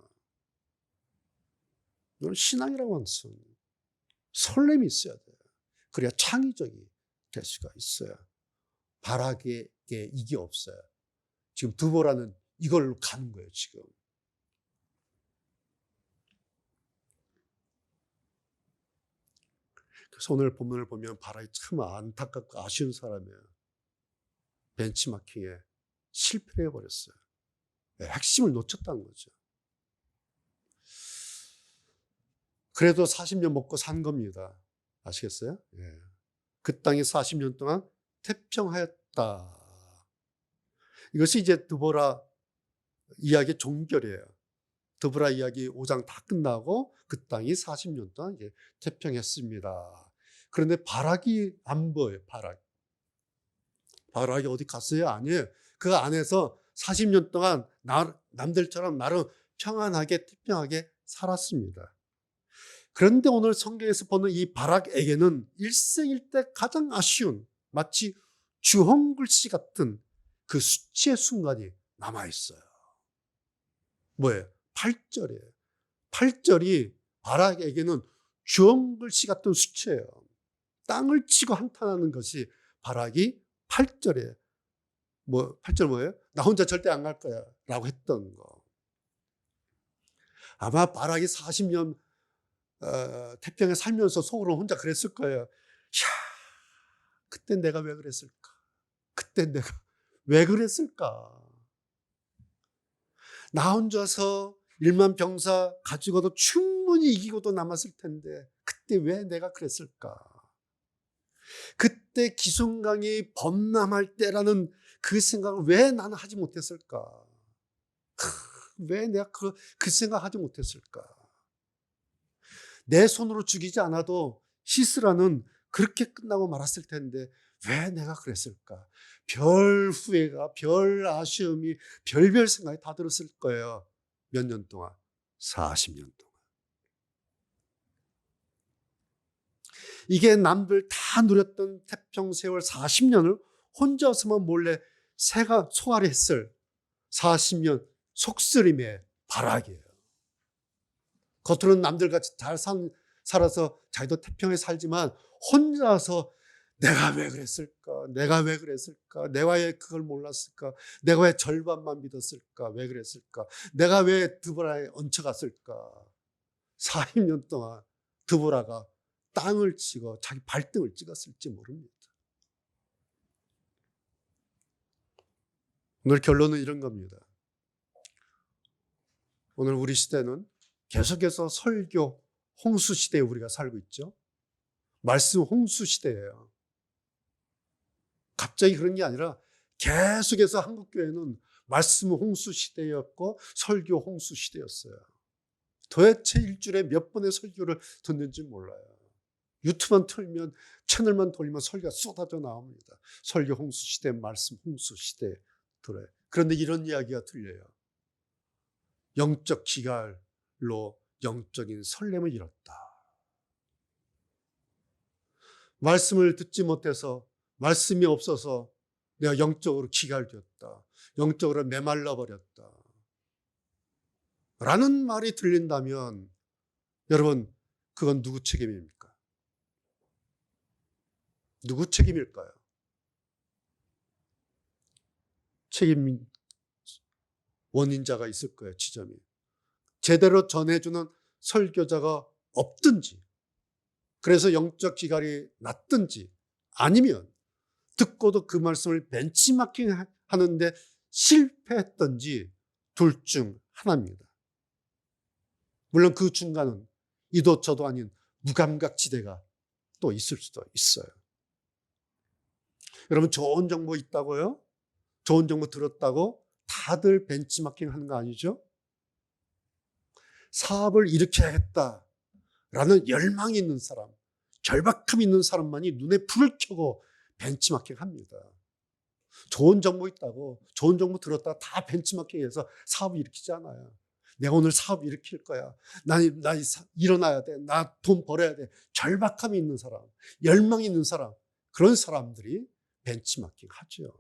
이건 신앙이라고 하는 것은 설렘이 있어야 돼요. 그래야 창의적이 될 수가 있어요. 바락에게 이게 없어요. 지금 드보라는 이걸로 가는 거예요, 지금. 그래서 오늘 본문을 보면 바락이 참 안타깝고 아쉬운 사람이에요. 벤치마킹에 실패를 해버렸어요. 핵심을 놓쳤다는 거죠. 그래도 40년 먹고 산 겁니다. 아시겠어요? 예. 그 땅이 40년 동안 태평하였다. 이것이 이제 드보라 이야기의 종결이에요. 드보라 이야기 5장 다 끝나고 그 땅이 40년 동안 이제 태평했습니다. 그런데 바락이 안 보여요. 바락이 어디 갔어요? 아니에요. 그 안에서 40년 동안 남들처럼 나름 평안하게 태평하게 살았습니다. 그런데 오늘 성경에서 보는 이 바락에게는 일생일대 가장 아쉬운 마치 주홍글씨 같은 그 수치의 순간이 남아있어요. 뭐예요? 8절이에요. 8절이 바락에게는 주홍글씨 같은 수치예요. 땅을 치고 한탄하는 것이 바락이 8절이에요. 8절 뭐예요? 나 혼자 절대 안 갈 거야 라고 했던 거. 아마 바락이 40년 태평에 살면서 속으로 혼자 그랬을 거예요. 그때 내가 왜 그랬을까? 그때 내가 왜 그랬을까? 나 혼자서 1만 병사 가지고도 충분히 이기고도 남았을 텐데 그때 왜 내가 그랬을까? 그때 기순강이 범람할 때라는 그 생각을 왜 나는 하지 못했을까? 왜 내가 그 생각하지 못했을까? 내 손으로 죽이지 않아도 시스라는 그렇게 끝나고 말았을 텐데 왜 내가 그랬을까? 별 후회가, 별 아쉬움이, 별별 생각이 다 들었을 거예요. 몇 년 동안? 40년 동안. 이게 남들 다 누렸던 태평세월 40년을 혼자서만 몰래 소화를 했을 40년 속쓰림의 발악이에요. 겉으로는 남들같이 잘 살아서 자기도 태평하게 살지만 혼자서 내가 왜 그랬을까? 내가 왜 그랬을까? 내가 왜 그걸 몰랐을까? 내가 왜 절반만 믿었을까? 왜 그랬을까? 내가 왜 드보라에 얹혀갔을까? 40년 동안 드보라가 땅을 치고 자기 발등을 찍었을지 모릅니다. 오늘 결론은 이런 겁니다. 오늘 우리 시대는 계속해서 설교 홍수 시대에 우리가 살고 있죠. 말씀 홍수 시대예요. 갑자기 그런 게 아니라 계속해서 한국교회는 말씀 홍수 시대였고 설교 홍수 시대였어요. 도대체 일주일에 몇 번의 설교를 듣는지 몰라요. 유튜브만 틀면 채널만 돌리면 설교가 쏟아져 나옵니다. 설교 홍수 시대, 말씀 홍수 시대 들어요. 그런데 이런 이야기가 들려요. 영적 기갈로 영적인 설렘을 잃었다. 말씀을 듣지 못해서 말씀이 없어서 내가 영적으로 기갈되었다. 영적으로 메말라 버렸다. 라는 말이 들린다면 여러분 그건 누구 책임입니까? 누구 책임일까요? 책임 원인자가 있을 거예요. 지점이. 제대로 전해주는 설교자가 없든지 그래서 영적 기갈이 났든지 아니면 듣고도 그 말씀을 벤치마킹 하는데 실패했든지 둘 중 하나입니다. 물론 그 중간은 이도 저도 아닌 무감각지대가 또 있을 수도 있어요. 여러분 좋은 정보 있다고요? 좋은 정보 들었다고 다들 벤치마킹 하는 거 아니죠? 사업을 이렇게 해야겠다라는 열망이 있는 사람, 절박함이 있는 사람만이 눈에 불을 켜고 벤치마킹 합니다. 좋은 정보 있다고 좋은 정보 들었다가 다 벤치마킹해서 사업을 일으키지 않아요. 내가 오늘 사업 일으킬 거야. 나 일어나야 돼. 나 돈 벌어야 돼. 절박함이 있는 사람, 열망이 있는 사람, 그런 사람들이 벤치마킹 하죠.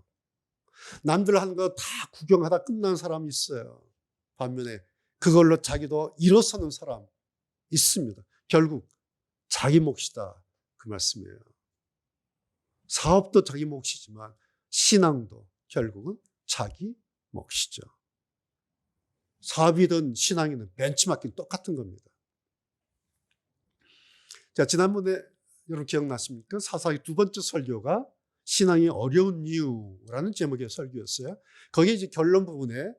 남들 하는 거 다 구경하다 끝난 사람이 있어요. 반면에 그걸로 자기도 일어서는 사람 있습니다. 결국 자기 몫이다 그 말씀이에요. 사업도 자기 몫이지만 신앙도 결국은 자기 몫이죠. 사업이든 신앙이든 벤치마킹 똑같은 겁니다. 자, 지난번에 여러분 기억나십니까? 사사기 두 번째 설교가 신앙이 어려운 이유라는 제목의 설교였어요. 거기에 이제 결론 부분에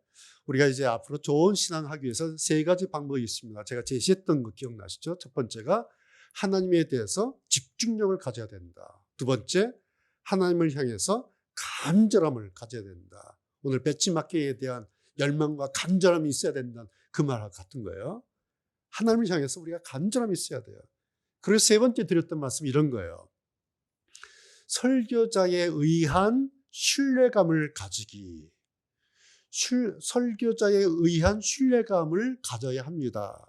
우리가 이제 앞으로 좋은 신앙하기 위해서 세 가지 방법이 있습니다. 제가 제시했던 거 기억나시죠? 첫 번째가 하나님에 대해서 집중력을 가져야 된다. 두 번째, 하나님을 향해서 간절함을 가져야 된다. 오늘 벤치마킹에 대한 열망과 간절함이 있어야 된다는 그 말과 같은 거예요. 하나님을 향해서 우리가 간절함이 있어야 돼요. 그리고 세 번째 드렸던 말씀이 이런 거예요. 설교자에 의한 신뢰감을 가지기. 설교자에 의한 신뢰감을 가져야 합니다.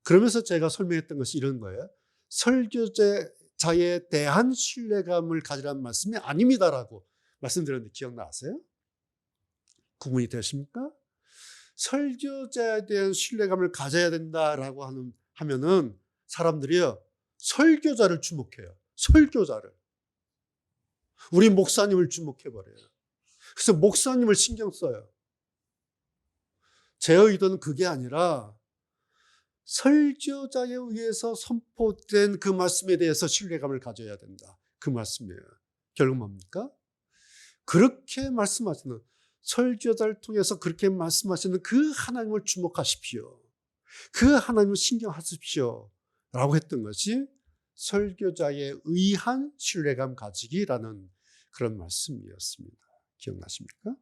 그러면서 제가 설명했던 것이 이런 거예요. 설교자에 대한 신뢰감을 가지라는 말씀이 아닙니다라고 말씀드렸는데 기억나세요? 구분이 되십니까? 설교자에 대한 신뢰감을 가져야 된다라고 하면은 사람들이요, 설교자를 주목해요. 설교자를. 우리 목사님을 주목해버려요. 그래서 목사님을 신경 써요. 제 의도는 그게 아니라 설교자에 의해서 선포된 그 말씀에 대해서 신뢰감을 가져야 된다. 그 말씀이에요. 결국 뭡니까? 그렇게 말씀하시는, 설교자를 통해서 그렇게 말씀하시는 그 하나님을 주목하십시오. 그 하나님을 신경하십시오. 라고 했던 것이 설교자의 의한 신뢰감 가지기라는 그런 말씀이었습니다. 기억나십니까?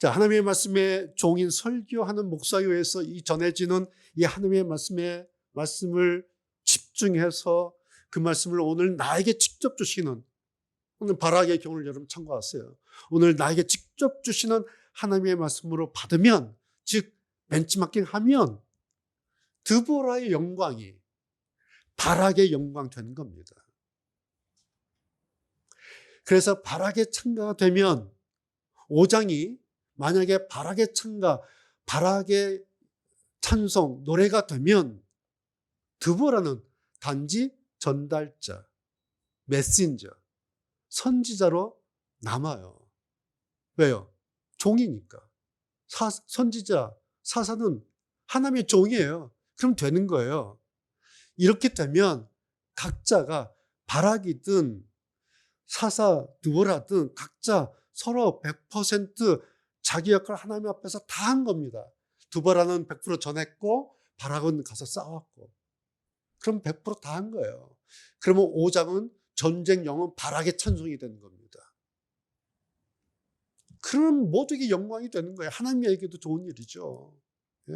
자, 하나님의 말씀에 종인 설교하는 목사에 의해서 이 전해지는 이 하나님의 말씀을 집중해서 그 말씀을 오늘 나에게 직접 주시는, 오늘 바락의 경우를 여러분 참고하세요. 오늘 나에게 직접 주시는 하나님의 말씀으로 받으면, 즉 벤치마킹하면 드보라의 영광이 바락의 영광 되는 겁니다. 그래서 바락의 창가가 되면 5장이 만약에 바락의 창가, 바락의 찬송, 노래가 되면 드보라는 단지 전달자, 메신저, 선지자로 남아요. 왜요? 종이니까. 선지자, 사사는 하나님의 종이에요. 그럼 되는 거예요. 이렇게 되면 각자가 바락이든 사사, 드보라든 각자 서로 100% 자기 역할 하나님 앞에서 다 한 겁니다. 드보라는 100% 전했고 바락은 가서 싸웠고. 그럼 100% 다 한 거예요. 그러면 5장은 전쟁 영은 바락의 찬송이 되는 겁니다. 그럼 모두에게 영광이 되는 거예요. 하나님에게도 좋은 일이죠. 예.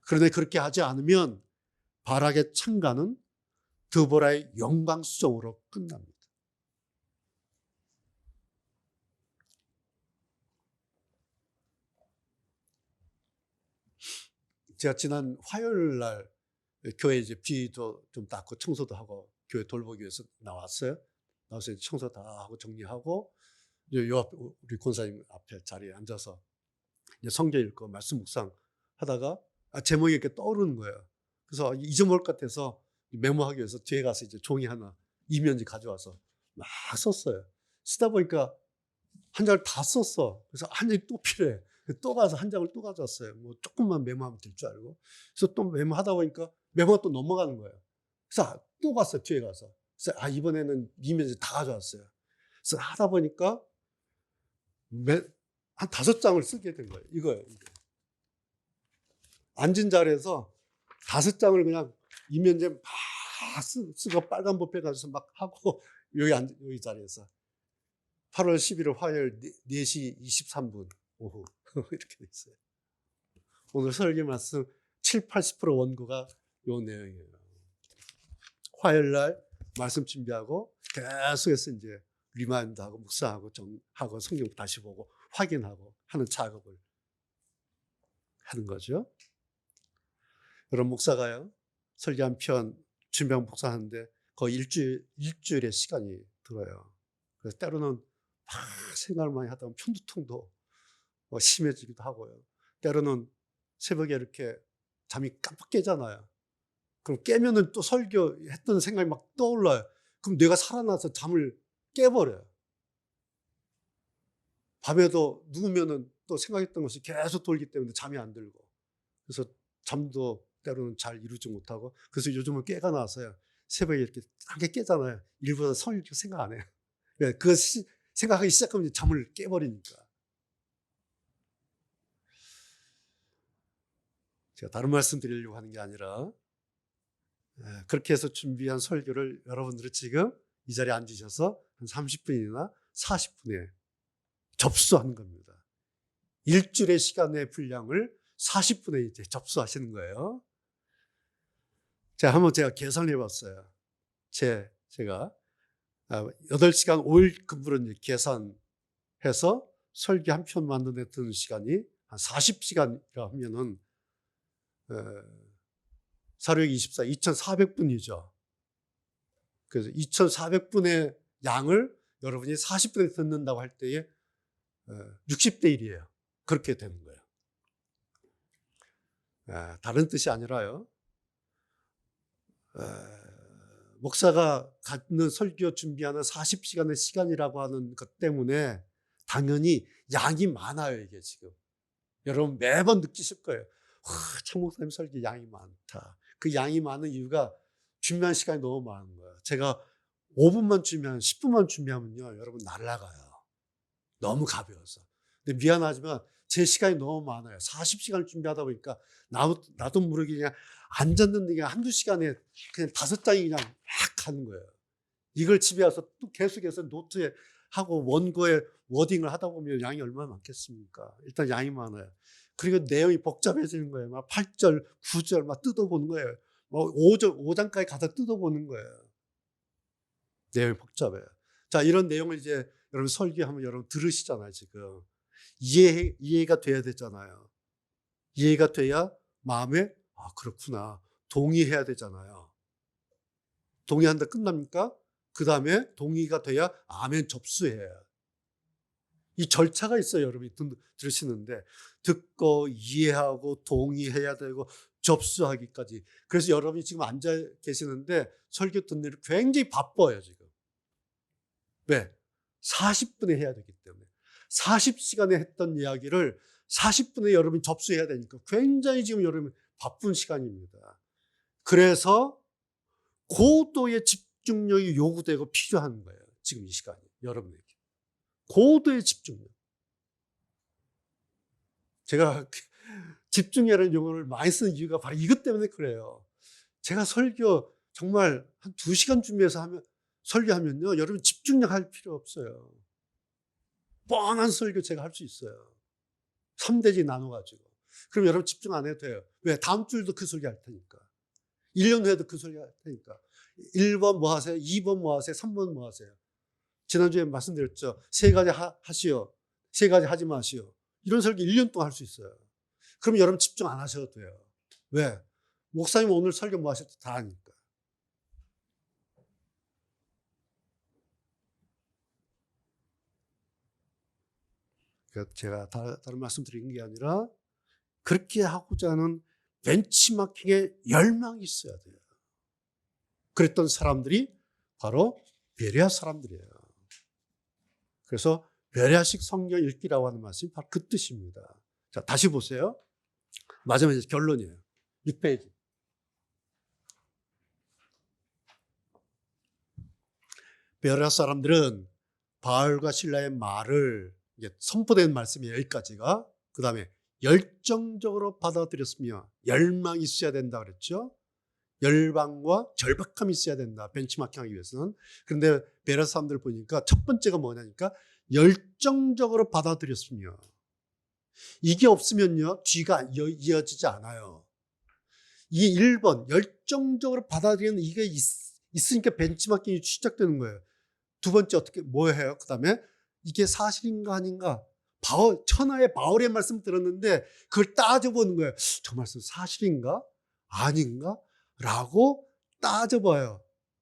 그런데 그렇게 하지 않으면 바락의 창가는 드보라의 영광수정으로 끝납니다. 제가 지난 화요일 날 교회 이제 비도 좀 닦고 청소도 하고 교회 돌보기 위해서 나왔어요. 나와서 청소 다 하고 정리하고 요 앞에 우리 권사님 앞에 자리에 앉아서 이제 성경 읽고 말씀 묵상 하다가 제목이 이렇게 떠오르는 거예요. 그래서 잊어먹을 것 같아서 메모하기 위해서 뒤에 가서 이제 종이 하나 이면지 가져와서 막 썼어요. 쓰다 보니까 한 장을 다 썼어. 그래서 한 장이 또 필요해. 또 가서 한 장을 또 가져왔어요. 뭐 조금만 메모하면 될 줄 알고. 그래서 또 메모하다 보니까 메모가 또 넘어가는 거예요. 그래서 또 갔어요. 뒤에 가서. 그래서 이번에는 이면지 다 가져왔어요. 그래서 하다 보니까 한 5장을 쓰게 된 거예요. 이거예요. 앉은 자리에서 5장을 그냥 이면지에 막 쓰고 빨간 볼펜 가져서 막 하고 여기 자리에서 8월 11일 화요일 4시 23분 오후 이렇게 돼 있어요. 오늘 설교 말씀 70~80% 원고가 요 내용이에요. 화요일 날 말씀 준비하고 계속해서 이제 리마인드하고 묵상하고 정하고 성경 다시 보고 확인하고 하는 작업을 하는 거죠. 여러분 목사가요 설교 한 편 준비하고 묵상하는데 거의 일주일의 시간이 들어요. 그래서 때로는 막 생각을 많이 하다 보면 편두통도 심해지기도 하고요. 때로는 새벽에 이렇게 잠이 깜빡 깨잖아요. 그럼 깨면은 또 설교했던 생각이 막 떠올라요. 그럼 뇌가 살아나서 잠을 깨버려요. 밤에도 누우면은 또 생각했던 것이 계속 돌기 때문에 잠이 안 들고. 그래서 잠도 때로는 잘 이루지 못하고. 그래서 요즘은 깨가 나서요. 새벽에 이렇게 함께 깨잖아요. 일부러 설교 생각 안 해요. 그 생각하기 시작하면 잠을 깨버리니까. 제가 다른 말씀 드리려고 하는 게 아니라 그렇게 해서 준비한 설교를 여러분들이 지금 이 자리에 앉으셔서 한 30분이나 40분에 접수하는 겁니다. 일주일의 시간의 분량을 40분에 이제 접수하시는 거예요. 한번 제가 계산해 봤어요. 제가 8시간 5일 근무를 이제 계산해서 설교 한 편 만드는 데 드는 시간이 한 40시간이라 하면은 4×6=24, 2,400분이죠. 그래서 2,400분의 양을 여러분이 40분에 듣는다고 할 때에 60대 1이에요. 그렇게 되는 거예요. 다른 뜻이 아니라요. 목사가 갖는 설교 준비하는 40시간의 시간이라고 하는 것 때문에 당연히 양이 많아요, 이게 지금. 여러분 매번 느끼실 거예요. 참 목사님 설교 양이 많다. 그 양이 많은 이유가 준비한 시간이 너무 많은 거예요. 제가 5분만 준비하면 10분만 준비하면요, 여러분 날아가요. 너무 가벼워서. 근데 미안하지만 제 시간이 너무 많아요. 40시간을 준비하다 보니까 나도 모르게 그냥 앉았는데 그냥 한두 시간에 그냥 5장이 그냥 막 하는 거예요. 이걸 집에 와서 또 계속해서 노트에 하고 원고에 워딩을 하다 보면 양이 얼마나 많겠습니까? 일단 양이 많아요. 그리고 내용이 복잡해지는 거예요. 막 8절, 9절 막 뜯어보는 거예요. 뭐 5장까지 가서 뜯어보는 거예요. 내용이 복잡해요. 자, 이런 내용을 이제 여러분 설교하면 여러분 들으시잖아요, 지금. 이해가 돼야 되잖아요. 이해가 돼야 마음에, 아, 그렇구나. 동의해야 되잖아요. 동의한다 끝납니까? 그 다음에 동의가 돼야 아멘 접수해요. 이 절차가 있어요, 여러분이 들으시는데. 듣고 이해하고 동의해야 되고 접수하기까지. 그래서 여러분이 지금 앉아 계시는데 설교 듣는 일이 굉장히 바빠요, 지금. 왜? 40분에 해야 되기 때문에. 40시간에 했던 이야기를 40분에 여러분이 접수해야 되니까 굉장히 지금 여러분 바쁜 시간입니다. 그래서 고도의 집중력이 요구되고 필요한 거예요. 지금 이 시간이 여러분에게. 고도의 집중력. 제가 집중이라는 용어를 많이 쓰는 이유가 바로 이것 때문에 그래요. 제가 설교 정말 한 2시간 준비해서 설교하면요, 여러분 집중력 할 필요 없어요. 뻔한 설교 제가 할 수 있어요. 3대지 나눠가지고. 그럼 여러분 집중 안 해도 돼요. 왜? 다음 주일도 그 설교 할 테니까. 1년 후에도 그 설교 할 테니까. 1번 뭐 하세요? 2번 뭐 하세요? 3번 뭐 하세요? 지난주에 말씀드렸죠. 3가지 하시오. 3가지 하지 마시오. 이런 설교 1년 동안 할 수 있어요. 그럼 여러분 집중 안 하셔도 돼요. 왜? 목사님 오늘 설교 뭐 하셨죠? 다 하니까. 제가 다른 말씀 드리는 게 아니라 그렇게 하고자 하는 벤치마킹에 열망이 있어야 돼요. 그랬던 사람들이 바로 베레아 사람들이에요. 그래서 베레아식 성경 읽기라고 하는 말씀이 바로 그 뜻입니다. 자, 다시 보세요. 마지막 결론이에요. 6페이지. 베레아 사람들은 바울과 실라의 말을 선포된 말씀이 여기까지가, 그 다음에 열정적으로 받아들였으며 열망이 있어야 된다 그랬죠. 열방과 절박함이 있어야 된다, 벤치마킹하기 위해서는. 그런데 베레아 사람들 보니까 첫 번째가 뭐냐니까 열정적으로 받아들였으며, 이게 없으면요 뒤가 이어지지 않아요. 이 1번 열정적으로 받아들이는 이게 있으니까 벤치마킹이 시작되는 거예요. 두 번째 어떻게 뭐 해요? 그 다음에 이게 사실인가 아닌가? 천하의 바울의 말씀 들었는데 그걸 따져보는 거예요. 저 말씀 사실인가? 아닌가? 라고 따져봐요.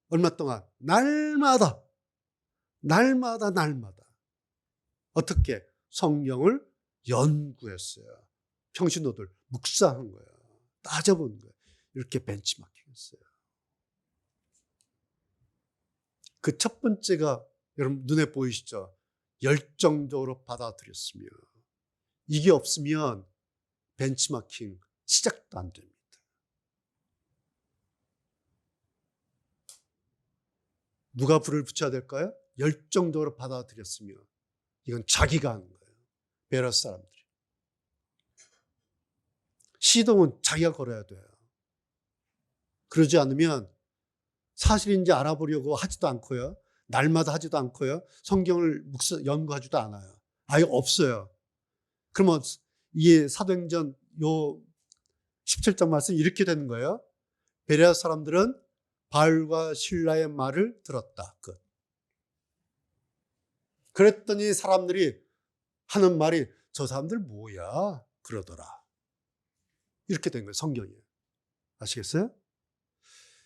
얼마 동안? 날마다. 어떻게? 성경을 연구했어요. 평신도들 묵상한 거예요. 따져본 거예요. 이렇게 벤치마킹했어요. 그 첫 번째가 여러분 눈에 보이시죠? 열정적으로 받아들였으며, 이게 없으면 벤치마킹 시작도 안 됩니다. 누가 불을 붙여야 될까요? 열정적으로 받아들였으며, 이건 자기가 하는 거예요. 베레아 사람들이. 시동은 자기가 걸어야 돼요. 그러지 않으면 사실인지 알아보려고 하지도 않고요. 날마다 하지도 않고요. 성경을 연구하지도 않아요. 아예 없어요. 그러면 이 사도행전 요 17장 말씀 이렇게 되는 거예요. 베레아 사람들은 바울과 실라의 말을 들었다. 끝. 그랬더니 사람들이 하는 말이 저 사람들 뭐야? 그러더라. 이렇게 된 거예요. 성경이. 아시겠어요?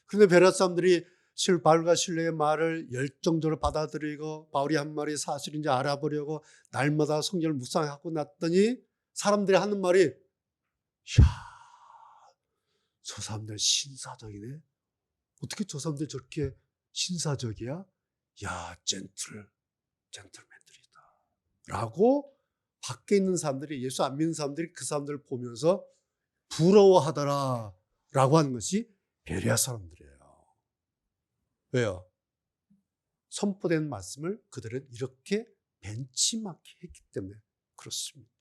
그런데 베레아 사람들이 바울과 실라의 말을 열정적으로 받아들이고 바울이 한 말이 사실인지 알아보려고 날마다 성경을 묵상하고 났더니 사람들이 하는 말이, 이야, 저 사람들 신사적이네. 어떻게 저 사람들 저렇게 신사적이야? 야, 젠틀맨들이다. 라고 밖에 있는 사람들이, 예수 안 믿는 사람들이 그 사람들을 보면서 부러워하더라 라고 하는 것이 베레아 사람들이에요. 왜요? 선포된 말씀을 그들은 이렇게 벤치마킹했기 때문에 그렇습니다.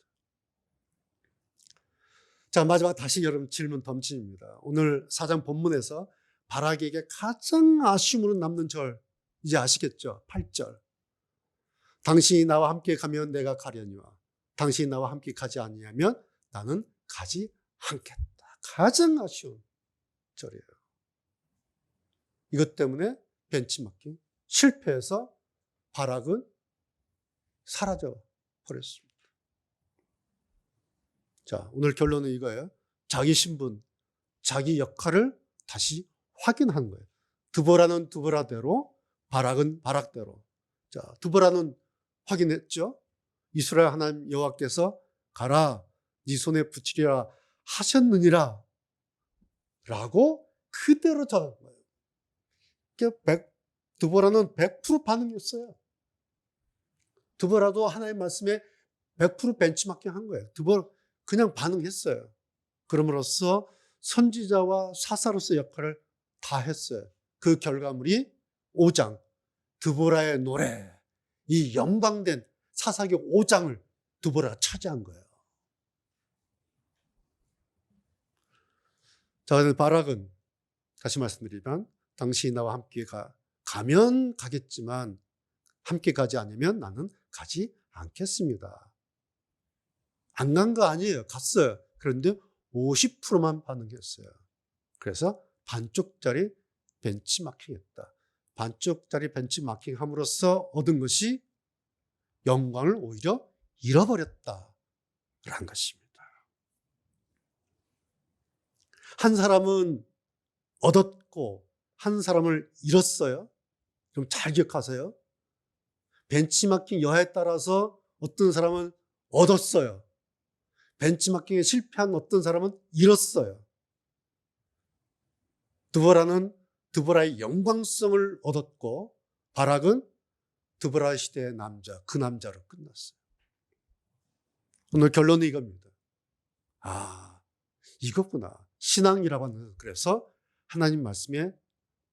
자, 마지막 다시 여러분 질문 던집니다. 오늘 4장 본문에서 바락에게 가장 아쉬움으로 남는 절 이제 아시겠죠? 8절. 당신이 나와 함께 가면 내가 가려니와 당신이 나와 함께 가지 아니하면 나는 가지 않겠다. 가장 아쉬운 절이에요. 이것 때문에 벤치마킹 실패해서 바락은 사라져 버렸습니다. 자, 오늘 결론은 이거예요. 자기 신분, 자기 역할을 다시 확인한 거예요. 드보라는 드보라대로, 바락은 바락대로. 자, 드보라는 확인했죠. 이스라엘 하나님 여호와께서 가라, 네 손에 붙이리라 하셨느니라 라고 그대로 전한 거예요. 드보라는 100% 반응했어요. 드보라도 하나님의 말씀에 100% 벤치마킹 한 거예요. 드보라 그냥 반응했어요. 그럼으로써 선지자와 사사로서 역할을 다 했어요. 그 결과물이 5장 드보라의 노래, 이 영광된 사사기 5장을 드보라가 차지한 거예요. 자, 바락은 다시 말씀드리면 당신이 나와 함께 가면 가겠지만 함께 가지 않으면 나는 가지 않겠습니다. 안 간 거 아니에요. 갔어요. 그런데 50%만 반응했어요. 그래서 반쪽짜리 벤치마킹했다. 반쪽짜리 벤치마킹 함으로써 얻은 것이 영광을 오히려 잃어버렸다라는 것입니다. 한 사람은 얻었고 한 사람을 잃었어요. 좀 잘 기억하세요. 벤치마킹 여하에 따라서 어떤 사람은 얻었어요. 벤치마킹에 실패한 어떤 사람은 잃었어요. 드보라는 드보라의 영광성을 얻었고 바락은 드보라 시대의 남자, 그 남자로 끝났어요. 오늘 결론은 이겁니다. 아, 이거구나. 신앙이라고 하는 것은 그래서 하나님 말씀에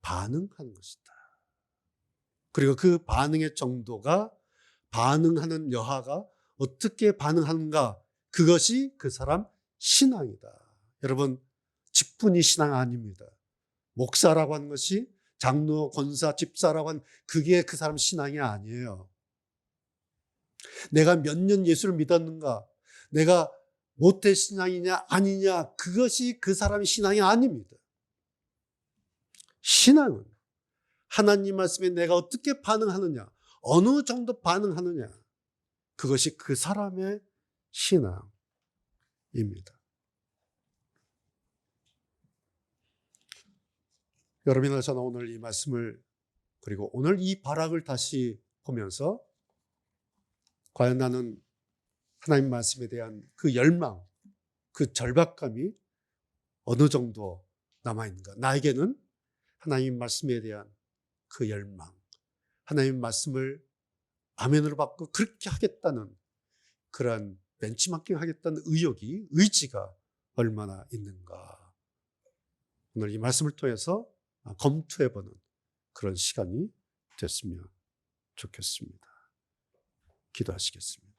반응하는 것이다. 그리고 그 반응의 정도가 반응하는 여하가 어떻게 반응하는가, 그것이 그 사람 신앙이다. 여러분, 직분이 신앙 아닙니다. 목사라고 하는 것이 장로, 권사, 집사라고 하는 그게 그 사람 신앙이 아니에요. 내가 몇 년 예수를 믿었는가, 내가 모태 신앙이냐 아니냐, 그것이 그 사람의 신앙이 아닙니다. 신앙은 하나님 말씀에 내가 어떻게 반응하느냐, 어느 정도 반응하느냐, 그것이 그 사람의 신앙입니다. 여러분이나 저는 오늘 이 말씀을, 그리고 오늘 이 바락을 다시 보면서 과연 나는 하나님 말씀에 대한 그 열망, 그 절박감이 어느 정도 남아있는가. 나에게는 하나님 말씀에 대한 그 열망, 하나님 말씀을 아멘으로 받고 그렇게 하겠다는 그런 벤치마킹 하겠다는 의욕이, 의지가 얼마나 있는가. 오늘 이 말씀을 통해서 검토해보는 그런 시간이 됐으면 좋겠습니다. 기도하시겠습니다.